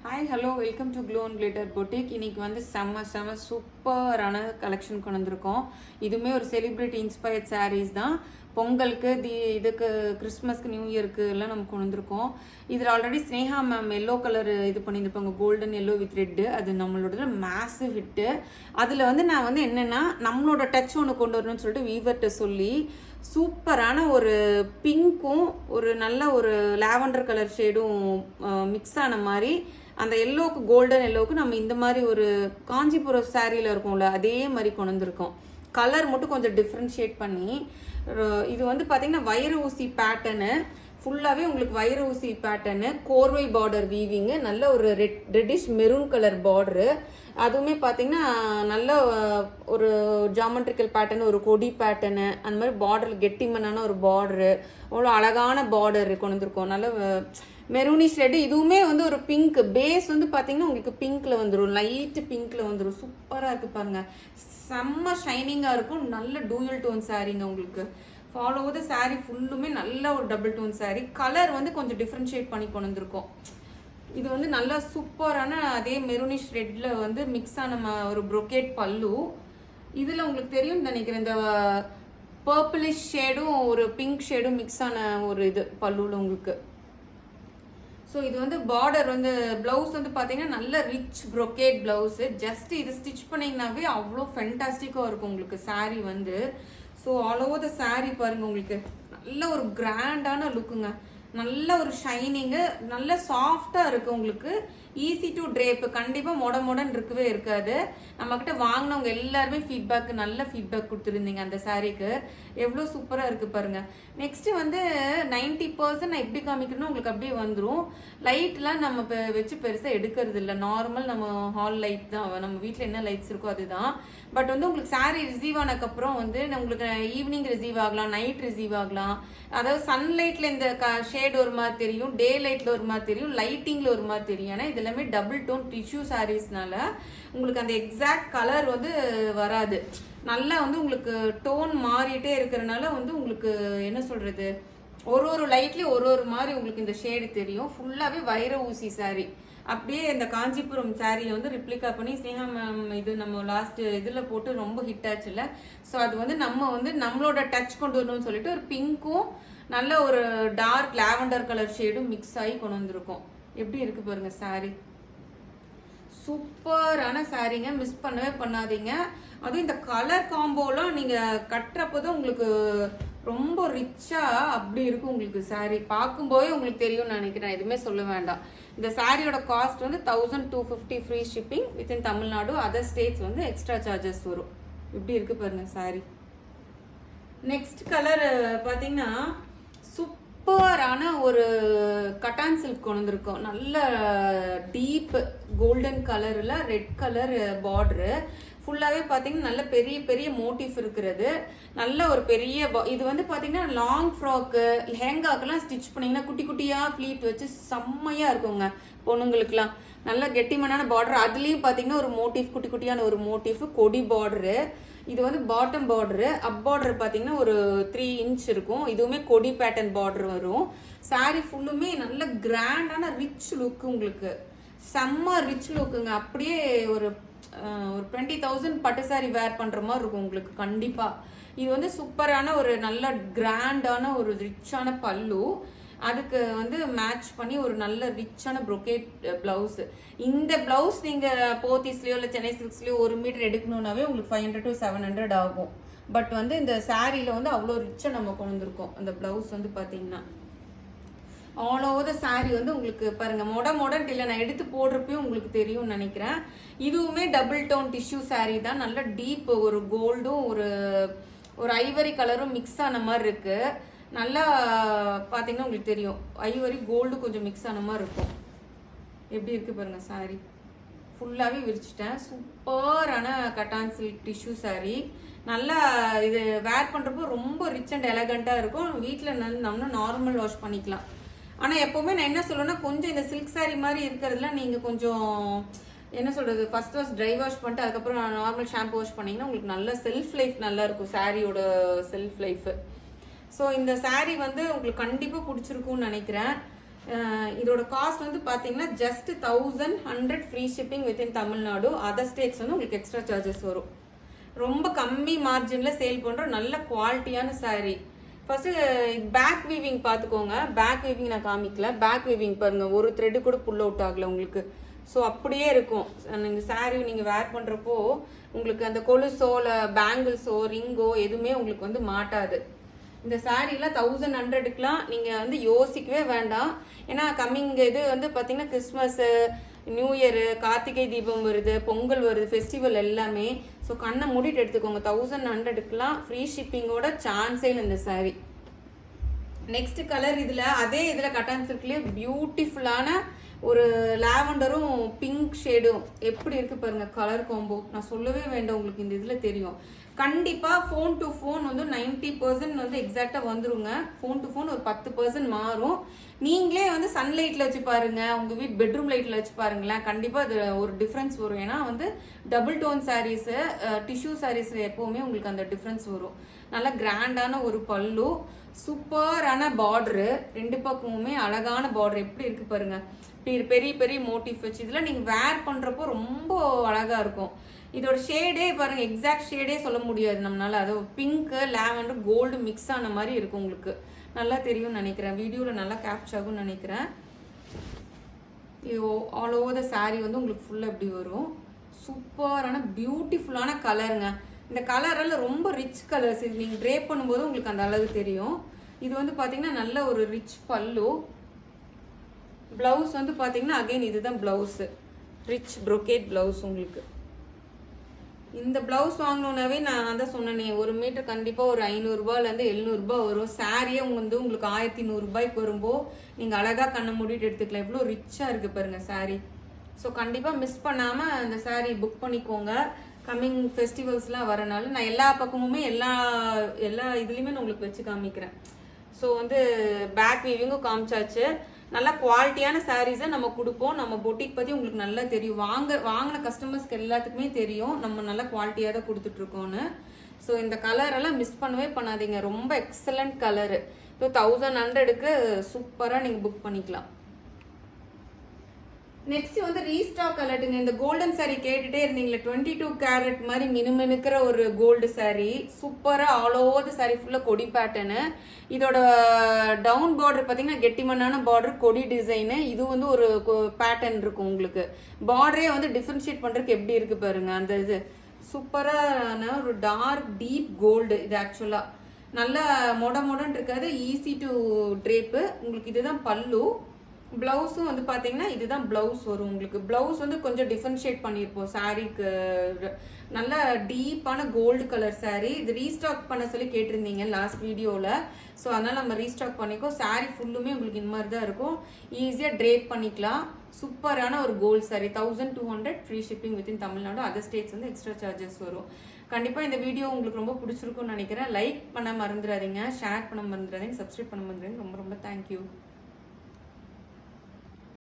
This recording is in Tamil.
Hi hello welcome to glow and glitter boutique. இன்னைக்கு வந்து செம்ம சூப்பரான கலெக்ஷன் கொண்டு வந்திருக்கோம். இதுவுமே ஒரு செலிப்ரிட்டி இன்ஸ்பயர்ட் சாரீஸ் தான். பொங்கலுக்கு இதுக்கு கிறிஸ்மஸ்க்கு நியூ இயருக்கு எல்லாம் நம்ம கொண்டு வந்திருக்கோம். இதில் already Sneha ma'am yellow colour இது பண்ணியிருப்பாங்க, கோல்டன் எல்லோ வித் ரெட்டு. அது நம்மளோட மேசிவ் ஹிட்டு. அதில் வந்து நான் வந்து என்னென்னா நம்மளோட டச் ஒன்று கொண்டு வரணும்னு சொல்லிட்டு வீவர்கிட்ட சொல்லி சூப்பரான ஒரு பிங்க்கும் ஒரு நல்ல ஒரு லாவெண்டர் கலர் ஷேடும் மிக்ஸ் ஆன மாதிரி அந்த எல்லோவுக்கு கோல்டன் எல்லோவுக்கு நம்ம இந்த மாதிரி ஒரு காஞ்சிபுரம் சாரியில் இருக்கும்ல அதே மாதிரி கொண்டு வந்திருக்கோம். கலர் மட்டும் கொஞ்சம் டிஃப்ரென்ஷியேட் பண்ணி இது வந்து பார்த்தீங்கன்னா வைர ஊசி பேட்டர்னு ஃபுல்லாகவே உங்களுக்கு வைர ஊசி பேட்டர்னு கோர்வை பார்டர் வீவிங்கு நல்ல ஒரு ரெட்டிஷ் மெரூன் கலர் பார்டரு. அதுவுமே பார்த்தீங்கன்னா நல்ல ஒரு ஜாமெட்ரிக்கல் பேட்டர்னு ஒரு கொடி பேட்டர்னு அந்த மாதிரி பார்டர் கெட்டிமனான ஒரு பார்டரு அவ்வளோ அழகான பார்டர் கொண்டு வந்திருக்கோம். நல்ல மெரூனிஷ் ரெட்டு. இதுவுமே வந்து ஒரு பிங்க் பேஸ் வந்து பார்த்தீங்கன்னா உங்களுக்கு பிங்க்ல வந்துடும், லைட்டு பிங்க்ல வந்துடும். சூப்பராக இருக்கு பாருங்க, செம்ம ஷைனிங்காக இருக்கும். நல்ல டூயல் டோன் சாரீங்க உங்களுக்கு. ஃபாலோ த சாரீ ஃபுல்லுமே நல்ல ஒரு டபுள் டோன் சாரீ. கலர் வந்து கொஞ்சம் டிஃப்ரென்ஷியேட் பண்ணி கொண்டு வந்திருக்கோம். இது வந்து நல்லா சூப்பரான அதே மெரூனிஷ் ரெட்ல வந்து மிக்ஸ் ஆன ஒரு ப்ரொக்கேட் பல்லு. இதில் உங்களுக்கு தெரியும் நினைக்கிறேன், இந்த பர்பிளிஷ் ஷேடும் ஒரு பிங்க் ஷேடும் மிக்ஸ் ஆன ஒரு இது பல்லுல உங்களுக்கு. ஸோ இது வந்து பார்டர் வந்து ப்ளவுஸ் வந்து பார்த்தீங்கன்னா நல்ல ரிச் ப்ரொக்கேட் ப்ளவுஸு. ஜஸ்ட் இது ஸ்டிச் பண்ணிங்கனாவே அவ்வளோ ஃபென்டாஸ்டிக்காக இருக்கும் உங்களுக்கு சாரீ வந்து. So all over the sari பாருங்கள், உங்களுக்கு நல்ல ஒரு கிராண்டான லுக்குங்க. நல்ல ஒரு ஷைனிங்கு, நல்ல சாஃப்டாக இருக்குது உங்களுக்கு. Easy to drape. கண்டிப்பாக மொடன்னு இருக்கவே இருக்காது. நம்மக்கிட்ட வாங்கினவங்க எல்லாருமே நல்ல ஃபீட்பேக் கொடுத்துருந்தீங்க அந்த சாரீக்கு. எவ்வளோ சூப்பராக இருக்குது பாருங்கள். நெக்ஸ்ட்டு வந்து 90% நான் எப்படி காமிக்கணும்னா உங்களுக்கு அப்படியே வந்துடும். லைட்லாம் நம்ம வச்சு பெருசாக எடுக்கிறது இல்லை. நார்மல் நம்ம ஹால் லைட் தான், நம்ம வீட்டில் என்ன லைட்ஸ் இருக்கோ அதுதான். பட் வந்து உங்களுக்கு சாரீ ரிசீவ் ஆனதுக்கப்புறம் வந்து உங்களுக்கு ஈவினிங் ரிசீவ் ஆகலாம், நைட் ரிசீவ் ஆகலாம். அதாவது சன்லைட்டில் இந்த ஷேட் ஒரு மாதிரி தெரியும், டே லைட்டில் ஒரு மாதிரி தெரியும், லைட்டிங்கில் ஒரு மாதிரி தெரியும். ஏன்னா இது எல்லாமே டபுள் டோன் டிஷ்யூ சாரீஸ்னால உங்களுக்கு அந்த எக்ஸாக்ட் கலர் வந்து வராது. நல்லா வந்து உங்களுக்கு டோன் மாறிட்டே இருக்கிறனால வந்து உங்களுக்கு என்ன சொல்கிறது, ஒரு லைட்லேயும் ஒரு மாதிரி உங்களுக்கு இந்த ஷேடு தெரியும். ஃபுல்லாகவே வைர ஊசி சாரீ. அப்படியே இந்த காஞ்சிபுரம் சாரியை வந்து ரிப்ளிகா பண்ணி ஸ்னேகா மேம் இது நம்ம லாஸ்ட் இதில் போட்டு ரொம்ப ஹிட் ஆச்சுல்ல. ஸோ அது வந்து நம்ம வந்து நம்மளோட டச் கொண்டு வரணும்னு சொல்லிட்டு ஒரு பிங்க்கும் நல்ல ஒரு டார்க் லாவெண்டர் கலர் ஷேடும் மிக்ஸ் ஆகி கொண்டு வந்திருக்கோம். எப்படி இருக்கு பாருங்க சாரீ. சூப்பரான சாரீங்க, மிஸ் பண்ணவே பண்ணாதீங்க. அதுவும் இந்த கலர் காம்போலாம் நீங்கள் கட்டுறப்போதான் உங்களுக்கு ரொம்ப ரிச்சாக அப்படி இருக்கும் உங்களுக்கு சாரீ. பார்க்கும்போதே உங்களுக்கு தெரியும்னு நினைக்கிறேன், எதுவுமே சொல்ல வேண்டாம். இந்த சாரியோட காஸ்ட் வந்து 1250 free shipping within Tamil Nadu. Other states வந்து எக்ஸ்ட்ரா சார்ஜஸ் வரும். இப்படி இருக்கு பாருங்க சாரீ. நெக்ஸ்ட் கலர் பார்த்தீங்கன்னா சூப்பரான ஒரு கட்டான் சில்க் கொண்டு வந்திருக்கோம். நல்ல டீப் கோல்டன் கலரில் ரெட் கலர் பார்டரு. ஃபுல்லாகவே பார்த்தீங்கன்னா நல்ல பெரிய பெரிய மோட்டிவ் இருக்கிறது. நல்ல ஒரு பெரிய இது வந்து பார்த்தீங்கன்னா லாங் ஃப்ராக்கு லெஹங்காக்கெல்லாம் ஸ்டிச் பண்ணிங்கன்னா குட்டி குட்டியாக ப்ளீட் வச்சு செம்மையாக இருக்குங்க பொண்ணுங்களுக்குலாம். நல்ல கெட்டிமனான பார்டர். அதுலேயும் பார்த்தீங்கன்னா ஒரு மோட்டிவ், குட்டி குட்டியான ஒரு மோட்டிவ் கொடி பார்டரு. இது வந்து பாட்டம் பார்டரு. அப் பார்டர் பார்த்தீங்கன்னா ஒரு 3 இன்ச் இருக்கும். இதுவுமே கொடி பேட்டர்ன் பார்டர் வரும். சாரீ ஃபுல்லுமே நல்ல கிராண்டான ரிச் லுக்கு உங்களுக்கு. செம்ம ரிச் லுக்குங்க. அப்படியே ஒரு 20,000 பட்டு சாரி வேர் பண்ணுற மாதிரி இருக்கும் உங்களுக்கு கண்டிப்பாக. இது வந்து சூப்பரான ஒரு நல்ல கிராண்டான ஒரு ரிச்சான பல்லு. அதுக்கு வந்து மேட்ச் பண்ணி ஒரு நல்ல ரிச்சான ப்ரொக்கேட் பிளவுஸ். இந்த பிளவுஸ் நீங்கள் போத்தீஸ்லேயோ இல்லை சென்னை சில்க்ஸ்லேயோ 1 மீட்டர் எடுக்கணுன்னாவே உங்களுக்கு 500 to 700 ஆகும். பட் வந்து இந்த சாரியில் வந்து அவ்வளோ ரிச்சாக நம்ம கொண்டு வந்திருக்கோம். அந்த பிளவுஸ் வந்து பார்த்தீங்கன்னா ஆல் ஓவர் த சாரீ வந்து உங்களுக்கு பாருங்க மொடன்ட்டு இல்லை, நான் எடுத்து போடுறப்பயும் உங்களுக்கு தெரியும்னு நினைக்கிறேன். இதுவுமே டபுள் டோன் டிஷ்யூ சாரீ தான். நல்ல டீப் ஒரு கோல்டும் ஒரு ஐவரி கலரும் மிக்ஸ் ஆன மாதிரி இருக்கு. நல்லா பார்த்தீங்கன்னா உங்களுக்கு தெரியும், ஐவரி கோல்டு கொஞ்சம் மிக்ஸ் ஆன மாதிரி இருக்கும். எப்படி இருக்கு பாருங்க சாரீ. ஃபுல்லாகவே விரிச்சிட்டேன். சூப்பரான கட்டான் சில்க் டிஷ்யூ சாரீ. நல்லா இது வேர் பண்ணுறப்போ ரொம்ப ரிச் அண்ட் எலகண்ட்டாக இருக்கும். வீட்டில் நம்ம நார்மல் வாஷ் பண்ணிக்கலாம். ஆனால் எப்போவுமே நான் என்ன சொல்லுவேன்னா, கொஞ்சம் இந்த சில்க் சாரீ மாதிரி இருக்கிறதுல நீங்கள் கொஞ்சம் என்ன சொல்கிறது, ஃபர்ஸ்ட் வாஷ் ட்ரை வாஷ் பண்ணிட்டு அதுக்கப்புறம் நார்மல் ஷாம்பு வாஷ் பண்ணிங்கன்னா உங்களுக்கு நல்ல செல்ஃப் லைஃப் நல்லா இருக்கும் சாரியோட செல்ஃப் லைஃபு. ஸோ இந்த சாரீ வந்து உங்களுக்கு கண்டிப்பாக பிடிச்சிருக்கும்னு நினைக்கிறேன். இதோட காஸ்ட் வந்து பார்த்தீங்கன்னா just 1100 free shipping within Tamil Nadu. Other states வந்து உங்களுக்கு எக்ஸ்ட்ரா சார்ஜஸ் வரும். ரொம்ப கம்மி மார்ஜினில் சேல் பண்ணுற நல்ல குவாலிட்டியான saree. ஃபர்ஸ்ட் பேக் வீவிங் பார்த்துக்கோங்க. பேக் வீவிங் நான் காமிக்கல. பேக் வீவிங் பாருங்க, ஒரு த்ரெட்டு கூட புல் அவுட் ஆகல உங்களுக்கு. ஸோ அப்படியே இருக்கும். நீங்கள் saree நீங்கள் வேர் பண்ணுறப்போ உங்களுக்கு அந்த கொலுசோ இல்லை பேங்கிள்ஸோ ரிங்கோ எதுவுமே உங்களுக்கு வந்து மாட்டாது. இந்த சாரீலாம் 1100க்குலாம் நீங்கள் வந்து யோசிக்கவே வேண்டாம். ஏன்னா கம்மிங் இது வந்து பார்த்தீங்கன்னா Christmas, new year, Karthigai Deepam வருது, பொங்கல் வருது, ஃபெஸ்டிவல் எல்லாமே. ஸோ கண்ணை மூடிட்டு எடுத்துக்கோங்க. 1100க்குலாம் ஃப்ரீ ஷிப்பிங்கோட சான்ஸே இல்லை இந்த சாரீ. நெக்ஸ்ட் கலர் அதே இதில் கட்டான் சில்க்லேயே பியூட்டிஃபுல்லான ஒரு லாவெண்டரும் பிங்க் ஷேடும் எப்படி இருக்கு பாருங்க கலர் காம்போ. நான் சொல்லவே வேண்டாம், உங்களுக்கு இந்த இதில் தெரியும். கண்டிப்பாக ஃபோன் டு ஃபோன் வந்து 90% வந்து எக்ஸாக்டாக வந்துருங்க. ஃபோன் டு ஃபோன் ஒரு 10% மாறும். நீங்களே வந்து சன்லைட்டில் வச்சு பாருங்க, உங்கள் வீட்டு பெட்ரூம் லைட்டில் வச்சு பாருங்களேன், கண்டிப்பாக அது ஒரு டிஃப்ரென்ஸ் வரும். ஏன்னா வந்து டபுள் டோன் சாரீஸு, டிஷ்யூ சாரீஸில் எப்போவுமே உங்களுக்கு அந்த டிஃப்ரென்ஸ் வரும். நல்லா கிராண்டான ஒரு பல்லு, சூப்பரான பார்டரு, ரெண்டு பக்கமுமே அழகான பார்டர் எப்படி இருக்கு பாருங்க. பெரிய பெரிய மோட்டிவ் வச்சு இதில் நீங்கள் வேர் பண்ணுறப்போ ரொம்ப அழகாக இருக்கும். இதோட ஷேடே பாருங்க, எக்ஸாக்ட் ஷேடே சொல்ல முடியாது நம்மளால. அது பிங்க்கு, லாவெண்டர், கோல்டு மிக்ஸ் ஆன மாதிரி இருக்கும். உங்களுக்கு நல்லா தெரியும்னு நினைக்கிறேன், வீடியோவில் நல்லா கேப்ச் ஆகும்னு நினைக்கிறேன். இது ஆல் ஓவர் த சாரீ வந்து உங்களுக்கு ஃபுல்லாக எப்படி வரும். சூப்பரான பியூட்டிஃபுல்லான கலருங்க. இந்த கலரெல்லாம் ரொம்ப ரிச் கலர்ஸ். இது நீங்கள் ட்ரேப் பண்ணும்போது உங்களுக்கு அந்த அளவு தெரியும். இது வந்து பார்த்தீங்கன்னா நல்ல ஒரு ரிச் பல்லு. ப்ளவுஸ் வந்து பார்த்தீங்கன்னா அகைன் இதுதான் ப்ளவுஸு, ரிச் ப்ரொக்கேட் ப்ளவுஸ் உங்களுக்கு. இந்த ப்ளவுஸ் வாங்கணுன்னாவே நான் தான் சொன்னேனே, ஒரு மீட்டர் கண்டிப்பாக ஒரு 500ரூபாலேருந்து 700ரூபா வரும். சாரியே வந்து உங்களுக்கு 1100 வரும்போது நீங்கள் அழகாக கண்ணை மூடிட்டு எடுத்துக்கலாம். எவ்வளோ ரிச்சாக இருக்குது பாருங்கள் சாரீ. ஸோ கண்டிப்பாக மிஸ் பண்ணாமல் அந்த சாரீ புக் பண்ணிக்கோங்க. கம்மிங் ஃபெஸ்டிவல்ஸ்லாம் வரனால நான் எல்லா பக்கமுமே எல்லா இதுலேயுமே நான் உங்களுக்கு வச்சு காமிக்கிறேன். ஸோ வந்து பேக் வீவிங்கும் காமிச்சாச்சு. நல்லா குவாலிட்டியான சாரீஸை நம்ம கொடுப்போம். நம்ம பொட்டிக் பற்றி உங்களுக்கு நல்லா தெரியும். வாங்கின கஸ்டமர்ஸ்க்கு எல்லாத்துக்குமே தெரியும் நம்ம நல்லா குவாலிட்டியாக தான் கொடுத்துட்ருக்கோன்னு. ஸோ இந்த கலரெல்லாம் மிஸ் பண்ணவே பண்ணாதீங்க. ரொம்ப எக்ஸலண்ட் கலரு. ஸோ 1100க்கு சூப்பராக நீங்கள் புக் பண்ணிக்கலாம். நெக்ஸ்ட் வந்து ரீஸ்டாக் அலர்ட்டுங்க. இந்த கோல்டன் சாரீ கேட்டுட்டே இருந்தீங்களே, 22 கேரட் மாதிரி மினுமினுக்கிற ஒரு கோல்டு சாரீ, சூப்பராக ஆல் ஓவர் சாரீ ஃபுல்லாக கொடி பேட்டர்னு. இதோட டவுன் பார்டர் பார்த்தீங்கன்னா கெட்டிமண்ணான பார்டர், கொடி டிசைனு. இது வந்து ஒரு பேட்டர்ன் இருக்கும் உங்களுக்கு. பார்டரே வந்து டிஃப்ரென்ஷியேட் பண்ணுறதுக்கு எப்படி இருக்குது பாருங்க. அந்த இது சூப்பரான ஒரு டார்க் டீப் கோல்டு. இது ஆக்சுவலாக நல்லா மொடன்னு இருக்காது, ஈஸி டு ட்ரேப்பு. உங்களுக்கு இதுதான் பல்லு. ப்ளவுஸும் வந்து பார்த்தீங்கன்னா இதுதான் ப்ளவுஸ் வரும் உங்களுக்கு. ப்ளவுஸ் வந்து கொஞ்சம் டிஃபரன்ஷியேட் பண்ணியிருப்போம் சாரீக்கு. நல்ல டீப்பான கோல்டு கலர் சாரீ. இது ரீஸ்டாக் பண்ண சொல்லி கேட்டிருந்தீங்க லாஸ்ட் வீடியோவில். ஸோ அதனால் நம்ம ரீஸ்டாக் பண்ணிக்கோ. சாரீ ஃபுல்லுமே உங்களுக்கு இந்த மாதிரி தான் இருக்கும். ஈஸியாக ட்ரேப் பண்ணிக்கலாம். சூப்பரான ஒரு gold sari. 1200 free shipping within Tamil Nadu. Other states வந்து எக்ஸ்ட்ரா சார்ஜஸ் வரும். கண்டிப்பாக இந்த வீடியோ உங்களுக்கு ரொம்ப பிடிச்சிருக்கும்னு நினைக்கிறேன். லைக் பண்ண மறந்துடாதீங்க, ஷேர் பண்ண மறந்துடாதீங்க, சப்ஸ்கிரைப் பண்ண மறந்துடாதீங்க. ரொம்ப ரொம்ப தேங்க்யூ.